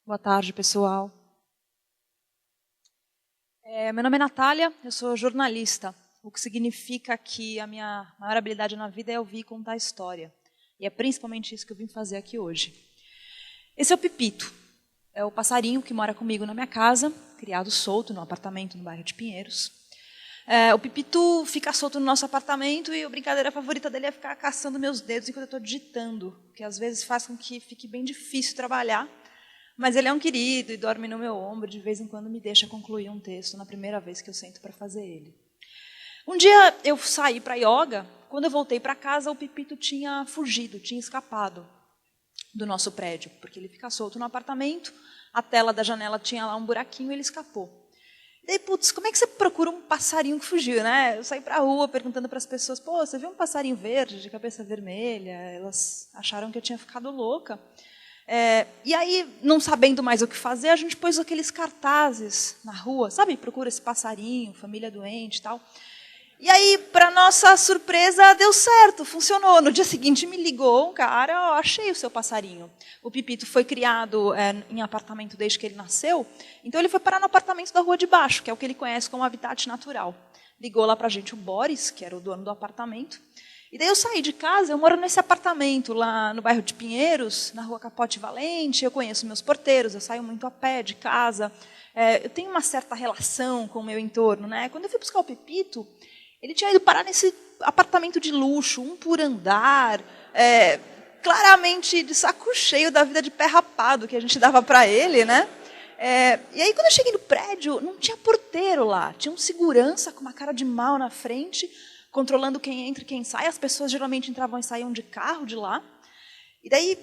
Boa tarde, pessoal. Meu nome é Natália, eu sou jornalista, o que significa que a minha maior habilidade na vida é ouvir e contar história. E é principalmente isso que eu vim fazer aqui hoje. Esse é o Pipito, é o passarinho que mora comigo na minha casa, criado solto num apartamento no bairro de Pinheiros. O Pipito fica solto no nosso apartamento e a brincadeira favorita dele é ficar caçando meus dedos enquanto eu estou digitando, que às vezes faz com que fique bem difícil trabalhar. Mas ele é um querido e dorme no meu ombro, de vez em quando me deixa concluir um texto na primeira vez que eu sento para fazer ele. Um dia eu saí para yoga, quando eu voltei para casa o Pipito tinha fugido, tinha escapado do nosso prédio, porque ele fica solto no apartamento, a tela da janela tinha lá um buraquinho e ele escapou. E daí, putz, como é que você procura um passarinho que fugiu, né? Eu saí para a rua perguntando para as pessoas, pô, você viu um passarinho verde, de cabeça vermelha? Elas acharam que eu tinha ficado louca. E aí, não sabendo mais o que fazer, a gente pôs aqueles cartazes na rua, sabe? Procura esse passarinho, família doente e tal. E aí, para nossa surpresa, deu certo, funcionou. No dia seguinte me ligou um cara, achei o seu passarinho. O Pipito foi criado em apartamento desde que ele nasceu, então ele foi parar no apartamento da rua de baixo, que é o que ele conhece como habitat natural. Ligou lá para a gente o Boris, que era o dono do apartamento. E daí eu saí de casa, eu moro nesse apartamento lá no bairro de Pinheiros, na rua Capote Valente, eu conheço meus porteiros, eu saio muito a pé de casa, eu tenho uma certa relação com o meu entorno, né? Quando eu fui buscar o Pipito, ele tinha ido parar nesse apartamento de luxo, um por andar, claramente de saco cheio da vida de pé rapado que a gente dava para ele, né? E aí, quando eu cheguei no prédio, não tinha porteiro lá, tinha um segurança com uma cara de mal na frente, controlando quem entra e quem sai. As pessoas geralmente entravam e saíam de carro de lá. E daí,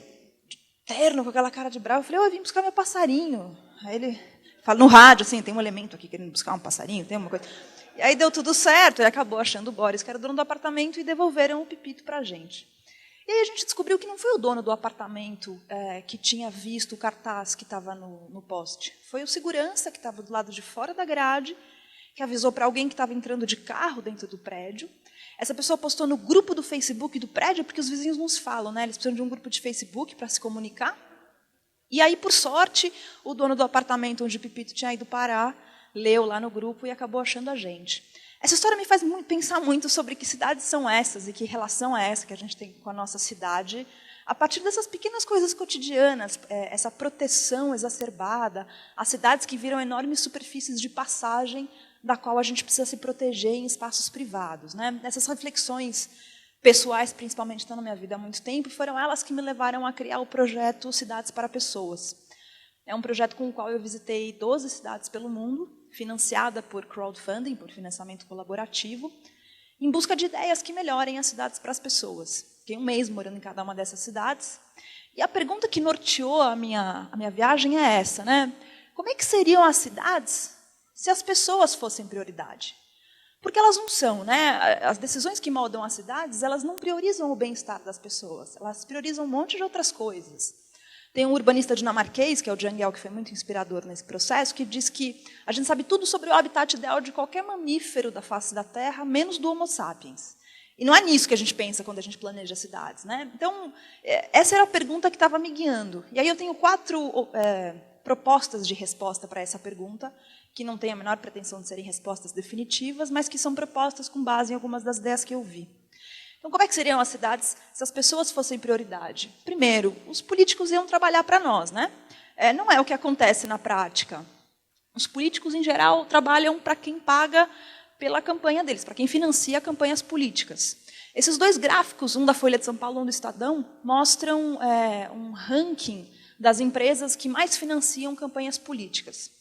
de terno, com aquela cara de bravo, eu falei, eu vim buscar meu passarinho. Aí ele fala, no rádio, assim, tem um elemento aqui querendo buscar um passarinho, tem uma coisa. E aí deu tudo certo, ele acabou achando o Boris, que era o dono do apartamento, e devolveram o Pipito para a gente. E aí a gente descobriu que não foi o dono do apartamento que tinha visto o cartaz que estava no poste. Foi o segurança que estava do lado de fora da grade, que avisou para alguém que estava entrando de carro dentro do prédio. Essa pessoa postou no grupo do Facebook do prédio, porque os vizinhos não se falam, né? Eles precisam de um grupo de Facebook para se comunicar. E aí, por sorte, o dono do apartamento onde o Pipito tinha ido parar, leu lá no grupo e acabou achando a gente. Essa história me faz pensar muito sobre que cidades são essas e que relação é essa que a gente tem com a nossa cidade, a partir dessas pequenas coisas cotidianas, essa proteção exacerbada, as cidades que viram enormes superfícies de passagem da qual a gente precisa se proteger em espaços privados, né? Essas reflexões pessoais, principalmente, estão na minha vida há muito tempo, e foram elas que me levaram a criar o projeto Cidades para Pessoas. É um projeto com o qual eu visitei 12 cidades pelo mundo, financiada por crowdfunding, por financiamento colaborativo, em busca de ideias que melhorem as cidades para as pessoas. Fiquei um mês morando em cada uma dessas cidades, e a pergunta que norteou a minha viagem é essa, né? Como é que seriam as cidades se as pessoas fossem prioridade? Porque elas não são, né? As decisões que moldam as cidades, elas não priorizam o bem-estar das pessoas, elas priorizam um monte de outras coisas. Tem um urbanista dinamarquês, que é o Jangel, que foi muito inspirador nesse processo, que diz que a gente sabe tudo sobre o habitat ideal de qualquer mamífero da face da Terra, menos do Homo sapiens. E não é nisso que a gente pensa quando a gente planeja cidades, né? Então, essa era a pergunta que estava me guiando. E aí eu tenho 4 propostas de resposta para essa pergunta, que não têm a menor pretensão de serem respostas definitivas, mas que são propostas com base em algumas das ideias que eu vi. Então, como é que seriam as cidades se as pessoas fossem prioridade? Primeiro, os políticos iam trabalhar para nós, né? Não é o que acontece na prática. Os políticos, em geral, trabalham para quem paga pela campanha deles, para quem financia campanhas políticas. Esses 2 gráficos, um da Folha de São Paulo e um do Estadão, mostram um ranking das empresas que mais financiam campanhas políticas.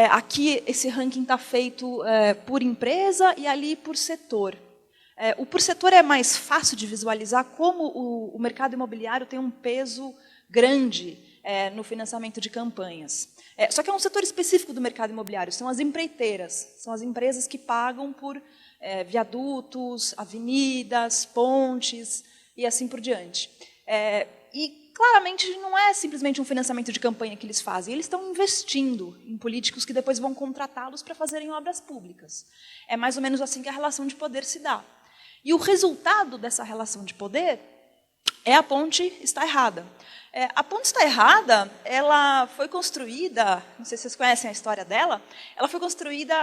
Aqui, esse ranking está feito por empresa e ali por setor. O por setor é mais fácil de visualizar como o mercado imobiliário tem um peso grande no financiamento de campanhas. Só que é um setor específico do mercado imobiliário, são as empreiteiras, são as empresas que pagam por viadutos, avenidas, pontes e assim por diante. E claramente não é simplesmente um financiamento de campanha que eles fazem, eles estão investindo em políticos que depois vão contratá-los para fazerem obras públicas. É mais ou menos assim que a relação de poder se dá. E o resultado dessa relação de poder é a ponte está errada. A ponte está errada, ela foi construída, não sei se vocês conhecem a história dela, ela foi construída,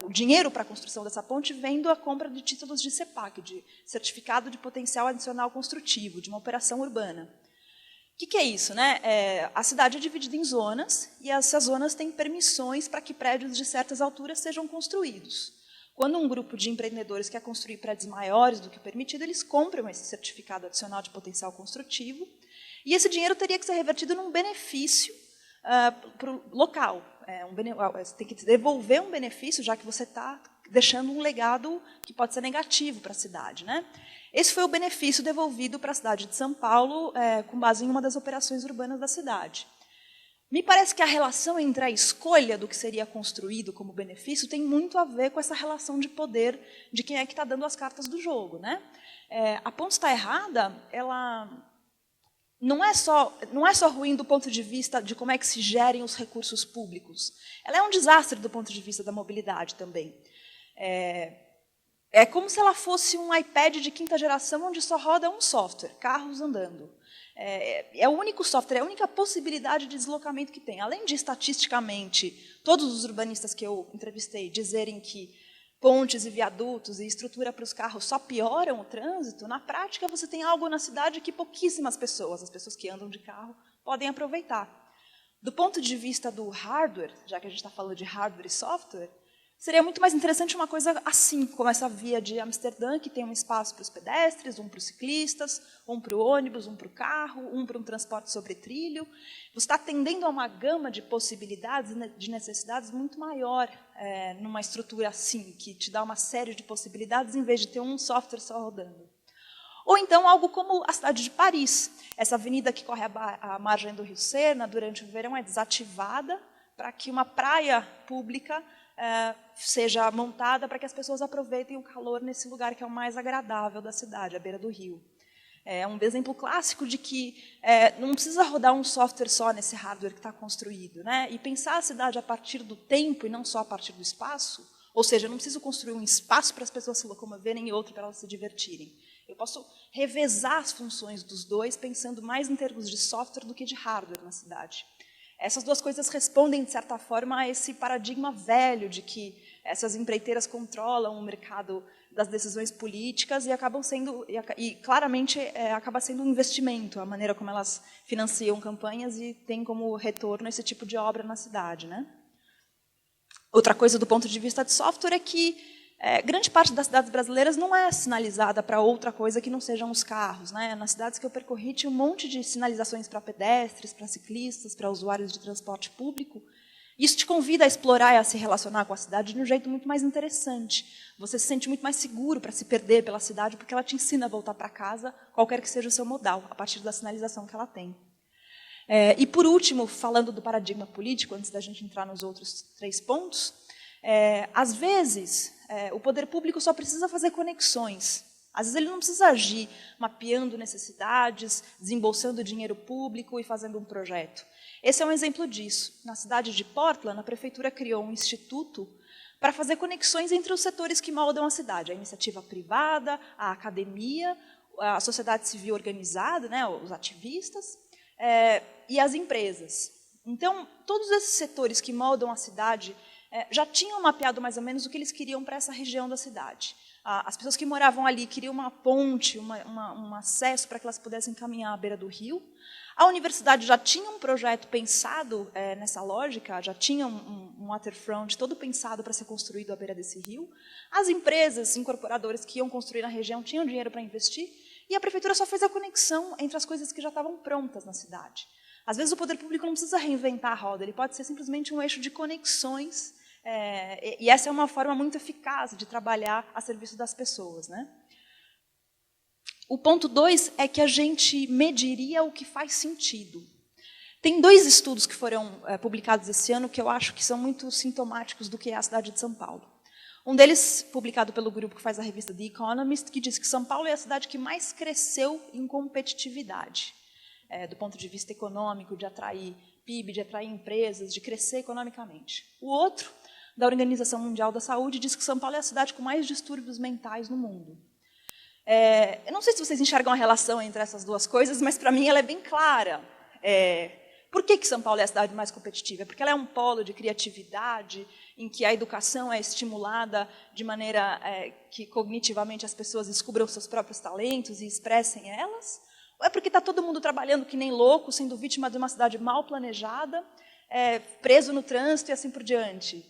o dinheiro para a construção dessa ponte vem da compra de títulos de CEPAC, de Certificado de Potencial Adicional Construtivo, de uma operação urbana. O que é isso, né? A cidade é dividida em zonas, e essas zonas têm permissões para que prédios de certas alturas sejam construídos. Quando um grupo de empreendedores quer construir prédios maiores do que o permitido, eles compram esse certificado adicional de potencial construtivo, e esse dinheiro teria que ser revertido num benefício para o local. Você tem que devolver um benefício, já que você está deixando um legado que pode ser negativo para a cidade, né? Esse foi o benefício devolvido para a cidade de São Paulo, com base em uma das operações urbanas da cidade. Me parece que a relação entre a escolha do que seria construído como benefício tem muito a ver com essa relação de poder de quem é que está dando as cartas do jogo, né? A ponte está errada, ela não é só ruim do ponto de vista de como é que se gerem os recursos públicos. Ela é um desastre do ponto de vista da mobilidade também. É como se ela fosse um iPad de quinta geração onde só roda um software, carros andando. É o único software, é a única possibilidade de deslocamento que tem. Além de, estatisticamente, todos os urbanistas que eu entrevistei dizerem que pontes e viadutos e estrutura para os carros só pioram o trânsito, na prática você tem algo na cidade que pouquíssimas pessoas, as pessoas que andam de carro, podem aproveitar. Do ponto de vista do hardware, já que a gente está falando de hardware e software, seria muito mais interessante uma coisa assim, como essa via de Amsterdã, que tem um espaço para os pedestres, um para os ciclistas, um para o ônibus, um para o carro, um para um transporte sobre trilho. Você está atendendo a uma gama de possibilidades, de necessidades muito maior numa estrutura assim, que te dá uma série de possibilidades, em vez de ter um software só rodando. Ou então algo como a cidade de Paris. Essa avenida que corre à margem do Rio Sena, durante o verão, é desativada para que uma praia pública seja montada para que as pessoas aproveitem o calor nesse lugar que é o mais agradável da cidade, à beira do rio. É um exemplo clássico de que não precisa rodar um software só nesse hardware que está construído, né? E pensar a cidade a partir do tempo e não só a partir do espaço, ou seja, eu não preciso construir um espaço para as pessoas se locomoverem e outro para elas se divertirem. Eu posso revezar as funções dos dois, pensando mais em termos de software do que de hardware na cidade. Essas duas coisas respondem, de certa forma, a esse paradigma velho de que essas empreiteiras controlam o mercado das decisões políticas e acabam sendo, e claramente acaba sendo um investimento, a maneira como elas financiam campanhas e tem como retorno esse tipo de obra na cidade, né? Outra coisa do ponto de vista de software é que grande parte das cidades brasileiras não é sinalizada para outra coisa que não sejam os carros, né? Nas cidades que eu percorri tinha um monte de sinalizações para pedestres, para ciclistas, para usuários de transporte público. Isso te convida a explorar e a se relacionar com a cidade de um jeito muito mais interessante. Você se sente muito mais seguro para se perder pela cidade, porque ela te ensina a voltar para casa, qualquer que seja o seu modal, a partir da sinalização que ela tem. E, por último, falando do paradigma político, antes da gente entrar nos outros 3 pontos, às vezes, o poder público só precisa fazer conexões. Às vezes ele não precisa agir mapeando necessidades, desembolsando dinheiro público e fazendo um projeto. Esse é um exemplo disso. Na cidade de Portland, a prefeitura criou um instituto para fazer conexões entre os setores que moldam a cidade. A iniciativa privada, a academia, a sociedade civil organizada, né, os ativistas, e as empresas. Então, todos esses setores que moldam a cidade já tinham mapeado mais ou menos o que eles queriam para essa região da cidade. As pessoas que moravam ali queriam uma ponte, um acesso para que elas pudessem caminhar à beira do rio. A universidade já tinha um projeto pensado nessa lógica, já tinha um waterfront todo pensado para ser construído à beira desse rio. As empresas incorporadoras que iam construir na região tinham dinheiro para investir, e a prefeitura só fez a conexão entre as coisas que já estavam prontas na cidade. Às vezes o poder público não precisa reinventar a roda, ele pode ser simplesmente um eixo de conexões, e essa é uma forma muito eficaz de trabalhar a serviço das pessoas, né? O ponto 2 é que a gente mediria o que faz sentido. Tem 2 estudos que foram publicados esse ano que eu acho que são muito sintomáticos do que é a cidade de São Paulo. Um deles, publicado pelo grupo que faz a revista The Economist, que diz que São Paulo é a cidade que mais cresceu em competitividade, do ponto de vista econômico, de atrair PIB, de atrair empresas, de crescer economicamente. O outro, da Organização Mundial da Saúde, diz que São Paulo é a cidade com mais distúrbios mentais no mundo. Eu não sei se vocês enxergam a relação entre essas duas coisas, mas para mim ela é bem clara. Por que São Paulo é a cidade mais competitiva? É porque ela é um polo de criatividade, em que a educação é estimulada de maneira que cognitivamente as pessoas descubram seus próprios talentos e expressem elas? Ou é porque está todo mundo trabalhando que nem louco, sendo vítima de uma cidade mal planejada, preso no trânsito e assim por diante?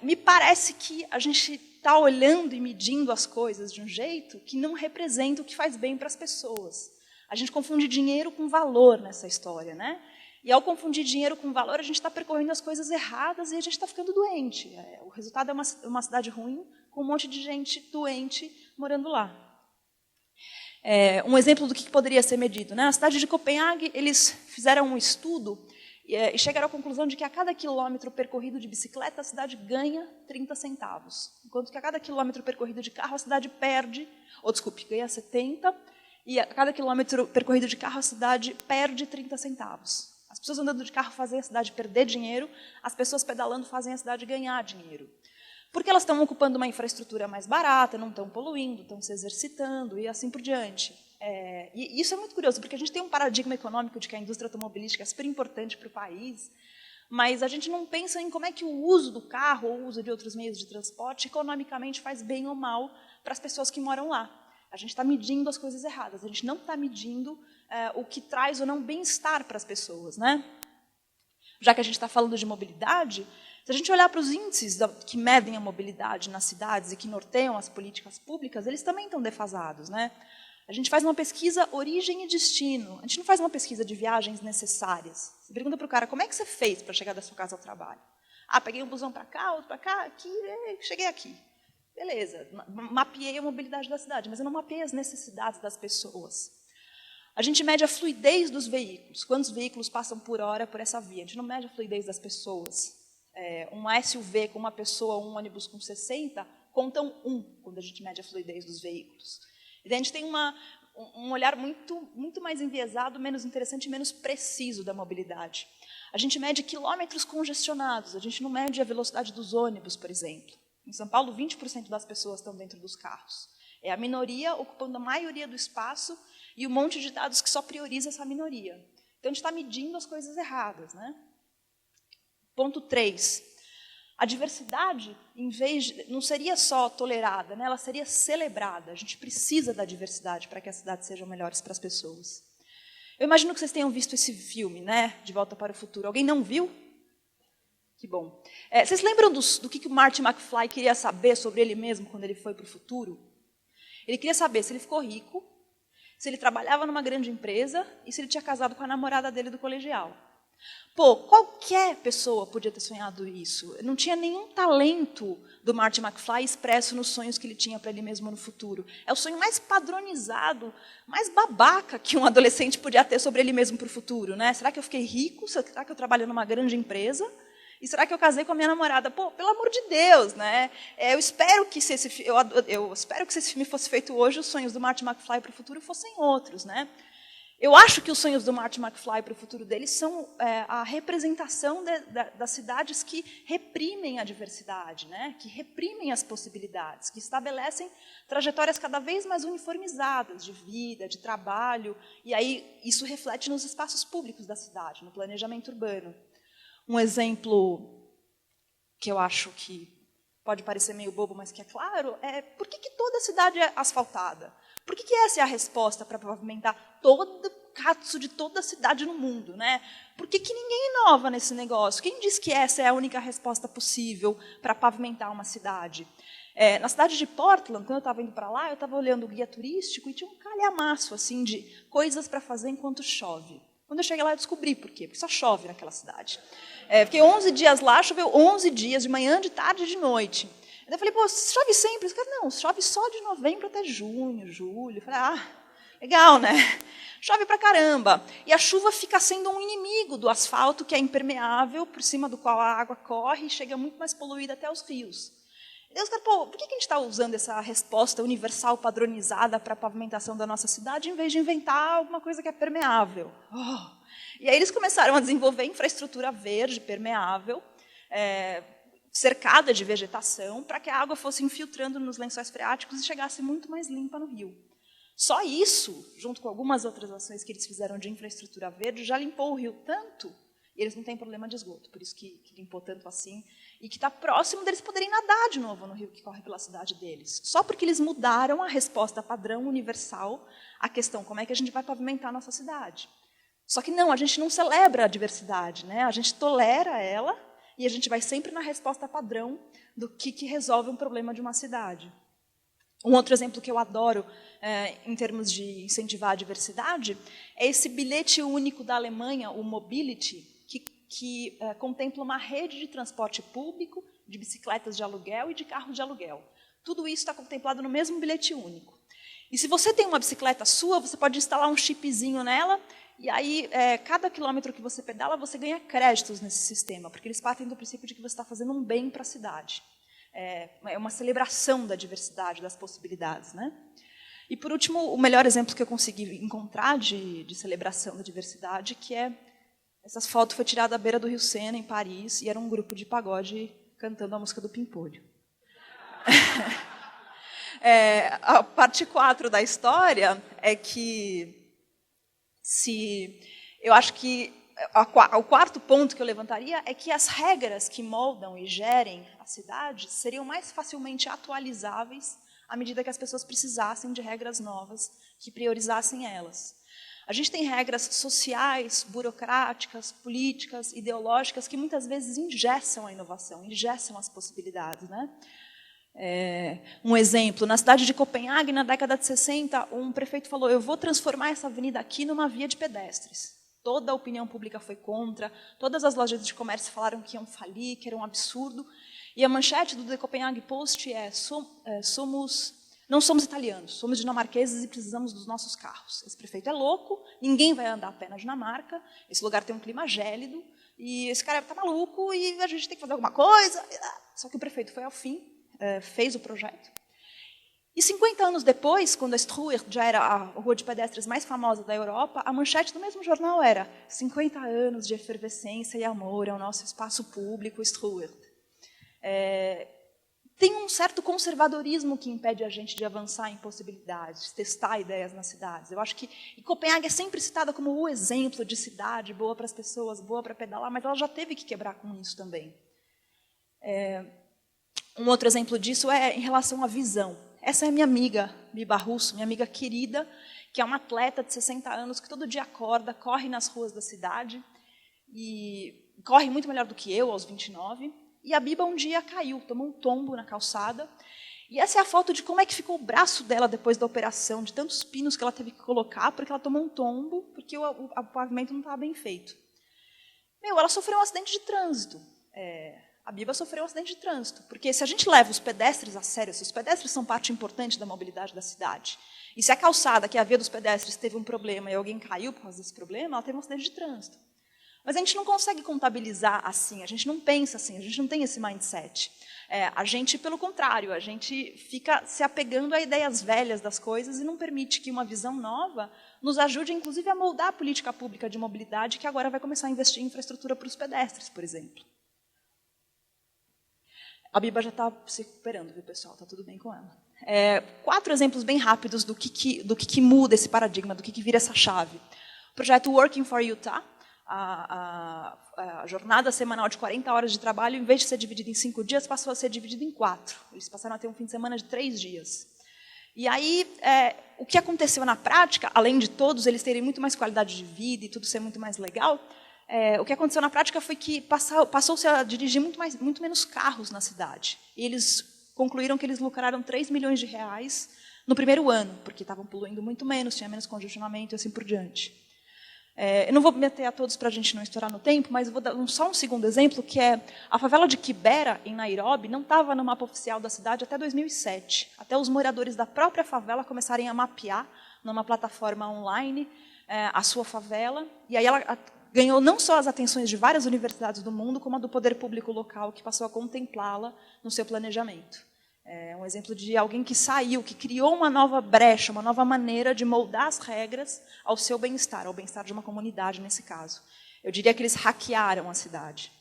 Me parece que a gente está olhando e medindo as coisas de um jeito que não representa o que faz bem para as pessoas. A gente confunde dinheiro com valor nessa história, né? E ao confundir dinheiro com valor, a gente está percorrendo as coisas erradas e a gente está ficando doente. O resultado é uma cidade ruim, com um monte de gente doente morando lá. Um exemplo do que poderia ser medido, né? Na cidade de Copenhague, eles fizeram um estudo e chegaram à conclusão de que a cada quilômetro percorrido de bicicleta, a cidade ganha 30 centavos. Enquanto que a cada quilômetro percorrido de carro, a cidade ganha 70, e a cada quilômetro percorrido de carro, a cidade perde 30 centavos. As pessoas andando de carro fazem a cidade perder dinheiro, as pessoas pedalando fazem a cidade ganhar dinheiro. Porque elas estão ocupando uma infraestrutura mais barata, não estão poluindo, estão se exercitando e assim por diante. E isso é muito curioso, porque a gente tem um paradigma econômico de que a indústria automobilística é super importante para o país, mas a gente não pensa em como é que o uso do carro ou o uso de outros meios de transporte economicamente faz bem ou mal para as pessoas que moram lá. A gente está medindo as coisas erradas, a gente não está medindo o que traz ou não bem-estar para as pessoas, né? Já que a gente está falando de mobilidade, se a gente olhar para os índices que medem a mobilidade nas cidades e que norteiam as políticas públicas, eles também estão defasados, né? A gente faz uma pesquisa origem e destino, a gente não faz uma pesquisa de viagens necessárias. Você pergunta para o cara, como é que você fez para chegar da sua casa ao trabalho? Peguei um busão para cá, outro para cá, aqui, cheguei aqui. Beleza, mapeei a mobilidade da cidade, mas eu não mapeei as necessidades das pessoas. A gente mede a fluidez dos veículos, quantos veículos passam por hora por essa via. A gente não mede a fluidez das pessoas. Um SUV com uma pessoa, um ônibus com 60, contam quando a gente mede a fluidez dos veículos. E daí a gente tem um olhar muito mais enviesado, menos interessante e menos preciso da mobilidade. A gente mede quilômetros congestionados, a gente não mede a velocidade dos ônibus, por exemplo. Em São Paulo, 20% das pessoas estão dentro dos carros. É a minoria ocupando a maioria do espaço e um monte de dados que só prioriza essa minoria. Então, a gente está medindo as coisas erradas, né? Ponto 3. A diversidade, não seria só tolerada, né? Ela seria celebrada. A gente precisa da diversidade para que as cidades sejam melhores para as pessoas. Eu imagino que vocês tenham visto esse filme, né? De Volta para o Futuro. Alguém não viu? Que bom. Vocês lembram do que o Marty McFly queria saber sobre ele mesmo quando ele foi para o futuro? Ele queria saber se ele ficou rico, se ele trabalhava numa grande empresa e se ele tinha casado com a namorada dele do colegial. Qualquer pessoa podia ter sonhado isso. Não tinha nenhum talento do Marty McFly expresso nos sonhos que ele tinha para ele mesmo no futuro. É o sonho mais padronizado, mais babaca que um adolescente podia ter sobre ele mesmo para o futuro, né? Será que eu fiquei rico? Será que eu trabalho numa grande empresa? E será que eu casei com a minha namorada? Pelo amor de Deus, né? Eu espero que se esse filme fosse feito hoje, os sonhos do Marty McFly para o futuro fossem outros, né? Eu acho que os sonhos do Marty McFly para o futuro dele são a representação das cidades que reprimem a diversidade, né? Que reprimem as possibilidades, que estabelecem trajetórias cada vez mais uniformizadas de vida, de trabalho, e aí isso reflete nos espaços públicos da cidade, no planejamento urbano. Um exemplo que eu acho que pode parecer meio bobo, mas que é claro, por que toda a cidade é asfaltada? Por que essa é a resposta para pavimentar todo o catso de toda a cidade no mundo, né? Por que ninguém inova nesse negócio? Quem diz que essa é a única resposta possível para pavimentar uma cidade? Na cidade de Portland, quando eu estava indo para lá, eu estava olhando o guia turístico e tinha um calhamaço assim, de coisas para fazer enquanto chove. Quando eu cheguei lá, eu descobri por quê. Porque só chove naquela cidade. Fiquei 11 dias lá, choveu 11 dias, de manhã, de tarde e de noite. Eu falei, chove sempre? Os caras, não, chove só de novembro até junho, julho. Eu falei, legal, né? Chove pra caramba. E a chuva fica sendo um inimigo do asfalto, que é impermeável, por cima do qual a água corre e chega muito mais poluída até os rios. E daí os caras, por que a gente está usando essa resposta universal padronizada para a pavimentação da nossa cidade, em vez de inventar alguma coisa que é permeável? E aí eles começaram a desenvolver infraestrutura verde, permeável, cercada de vegetação, para que a água fosse infiltrando nos lençóis freáticos e chegasse muito mais limpa no rio. Só isso, junto com algumas outras ações que eles fizeram de infraestrutura verde, já limpou o rio tanto, e eles não têm problema de esgoto, por isso que limpou tanto assim, e que está próximo deles poderem nadar de novo no rio que corre pela cidade deles. Só porque eles mudaram a resposta padrão universal à questão como é que a gente vai pavimentar a nossa cidade. Só que não, a gente não celebra a diversidade, né? A gente tolera ela e a gente vai sempre na resposta padrão do que resolve um problema de uma cidade. Um outro exemplo que eu adoro, em termos de incentivar a diversidade, é esse bilhete único da Alemanha, o Mobility, que contempla uma rede de transporte público, de bicicletas de aluguel e de carros de aluguel. Tudo isso está contemplado no mesmo bilhete único. E se você tem uma bicicleta sua, você pode instalar um chipzinho nela, e aí, cada quilômetro que você pedala, você ganha créditos nesse sistema, porque eles partem do princípio de que você está fazendo um bem para a cidade. É uma celebração da diversidade, das possibilidades, né? E, por último, o melhor exemplo que eu consegui encontrar de celebração da diversidade, que é essa foto foi tirada à beira do Rio Sena, em Paris, e era um grupo de pagode cantando a música do Pimpolho. A parte 4 da história é que eu acho que o quarto ponto que eu levantaria é que as regras que moldam e gerem a cidade seriam mais facilmente atualizáveis à medida que as pessoas precisassem de regras novas que priorizassem elas. A gente tem regras sociais, burocráticas, políticas, ideológicas que muitas vezes engessam a inovação, engessam as possibilidades, né? Um exemplo, na cidade de Copenhague, na década de 60, um prefeito falou: eu vou transformar essa avenida aqui numa via de pedestres. Toda a opinião pública foi contra, todas as lojas de comércio falaram que iam falir, que era um absurdo. E a manchete do The Copenhagen Post é: não somos italianos, somos dinamarqueses e precisamos dos nossos carros. Esse prefeito é louco, ninguém vai andar a pé na Dinamarca, esse lugar tem um clima gélido, e esse cara está maluco e a gente tem que fazer alguma coisa. Só que o prefeito foi ao fim, fez o projeto. E 50 anos depois, quando a Struer já era a rua de pedestres mais famosa da Europa, a manchete do mesmo jornal era: 50 anos de efervescência e amor ao nosso espaço público, Struer. Tem um certo conservadorismo que impede a gente de avançar em possibilidades, testar ideias nas cidades. Eu acho que Copenhague é sempre citada como o exemplo de cidade boa para as pessoas, boa para pedalar, mas ela já teve que quebrar com isso também. Um outro exemplo disso é em relação à visão. Essa é minha amiga, Biba Russo, minha amiga querida, que é uma atleta de 60 anos, que todo dia acorda, corre nas ruas da cidade, e corre muito melhor do que eu, aos 29, e a Biba um dia caiu, tomou um tombo na calçada, e essa é a foto de como é que ficou o braço dela depois da operação, de tantos pinos que ela teve que colocar, porque ela tomou um tombo, porque o pavimento não estava bem feito. Ela sofreu um acidente de trânsito. A Biba sofreu um acidente de trânsito, porque se a gente leva os pedestres a sério, se os pedestres são parte importante da mobilidade da cidade, e se a calçada, que é a via dos pedestres, teve um problema e alguém caiu por causa desse problema, ela teve um acidente de trânsito. Mas a gente não consegue contabilizar assim, a gente não pensa assim, a gente não tem esse mindset. A gente, pelo contrário, a gente fica se apegando a ideias velhas das coisas e não permite que uma visão nova nos ajude, inclusive, a moldar a política pública de mobilidade, que agora vai começar a investir em infraestrutura para os pedestres, por exemplo. A Biba já está se recuperando, viu, pessoal? Está tudo bem com ela. 4 exemplos bem rápidos do que muda esse paradigma, do que vira essa chave. O projeto Working for Utah, a jornada semanal de 40 horas de trabalho, em vez de ser dividida em 5 dias, passou a ser dividida em 4. Eles passaram a ter um fim de semana de 3 dias. E aí, o que aconteceu na prática, além de todos eles terem muito mais qualidade de vida e tudo ser muito mais legal, o que aconteceu na prática foi que passou-se a dirigir muito menos carros na cidade. E eles concluíram que eles lucraram 3 milhões de reais no primeiro ano, porque estavam poluindo muito menos, tinha menos congestionamento e assim por diante. Eu não vou meter a todos para a gente não estourar no tempo, mas eu vou dar só um segundo exemplo, que é a favela de Kibera, em Nairobi, não estava no mapa oficial da cidade até 2007, até os moradores da própria favela começarem a mapear, numa plataforma online, a sua favela, e aí ela ganhou não só as atenções de várias universidades do mundo, como a do poder público local, que passou a contemplá-la no seu planejamento. É um exemplo de alguém que saiu, que criou uma nova brecha, uma nova maneira de moldar as regras ao seu bem-estar, ao bem-estar de uma comunidade, nesse caso. Eu diria que eles hackearam a cidade.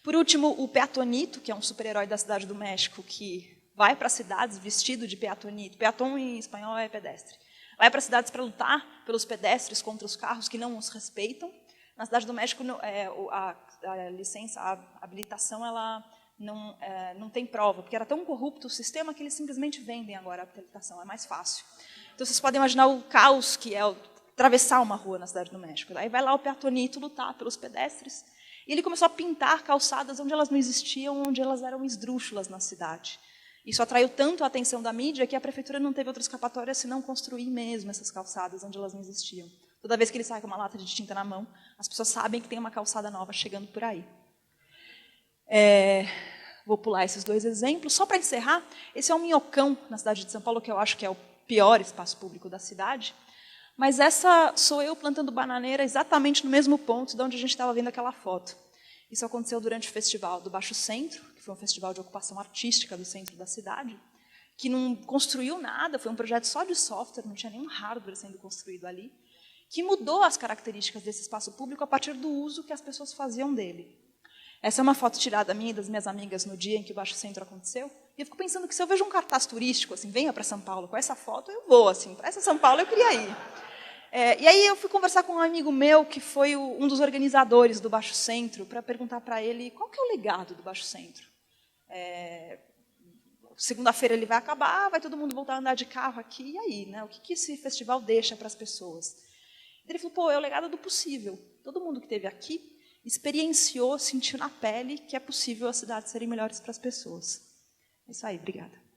Por último, o Peatonito, que é um super-herói da Cidade do México, que vai para cidades vestido de peatonito. Peaton em espanhol é pedestre. Vai para cidades para lutar pelos pedestres contra os carros que não os respeitam. Na Cidade do México, a licença, a habilitação, ela não tem prova, porque era tão corrupto o sistema que eles simplesmente vendem agora a habilitação, é mais fácil. Então, vocês podem imaginar o caos que é atravessar uma rua na Cidade do México. Daí vai lá o peatonito lutar pelos pedestres, e ele começou a pintar calçadas onde elas não existiam, onde elas eram esdrúxulas na cidade. Isso atraiu tanto a atenção da mídia que a prefeitura não teve outra escapatória senão construir mesmo essas calçadas onde elas não existiam. Toda vez que ele sai com uma lata de tinta na mão, as pessoas sabem que tem uma calçada nova chegando por aí. Vou pular esses 2 exemplos. Só para encerrar, esse é um minhocão na cidade de São Paulo, que eu acho que é o pior espaço público da cidade. Mas essa sou eu plantando bananeira exatamente no mesmo ponto de onde a gente estava vendo aquela foto. Isso aconteceu durante o festival do Baixo Centro, que foi um festival de ocupação artística do centro da cidade, que não construiu nada, foi um projeto só de software, não tinha nenhum hardware sendo construído ali, que mudou as características desse espaço público a partir do uso que as pessoas faziam dele. Essa é uma foto tirada minha e das minhas amigas no dia em que o Baixo Centro aconteceu, e eu fico pensando que se eu vejo um cartaz turístico, assim, venha para São Paulo com essa foto, eu vou, assim, para essa São Paulo eu queria ir. E aí eu fui conversar com um amigo meu, que foi um dos organizadores do Baixo Centro, para perguntar para ele qual que é o legado do Baixo Centro. Segunda-feira ele vai acabar, vai todo mundo voltar a andar de carro aqui, e aí, né? O que esse festival deixa para as pessoas? Ele falou, pô, é o legado do possível. Todo mundo que esteve aqui experienciou, sentiu na pele que é possível as cidades serem melhores para as pessoas. É isso aí, obrigada.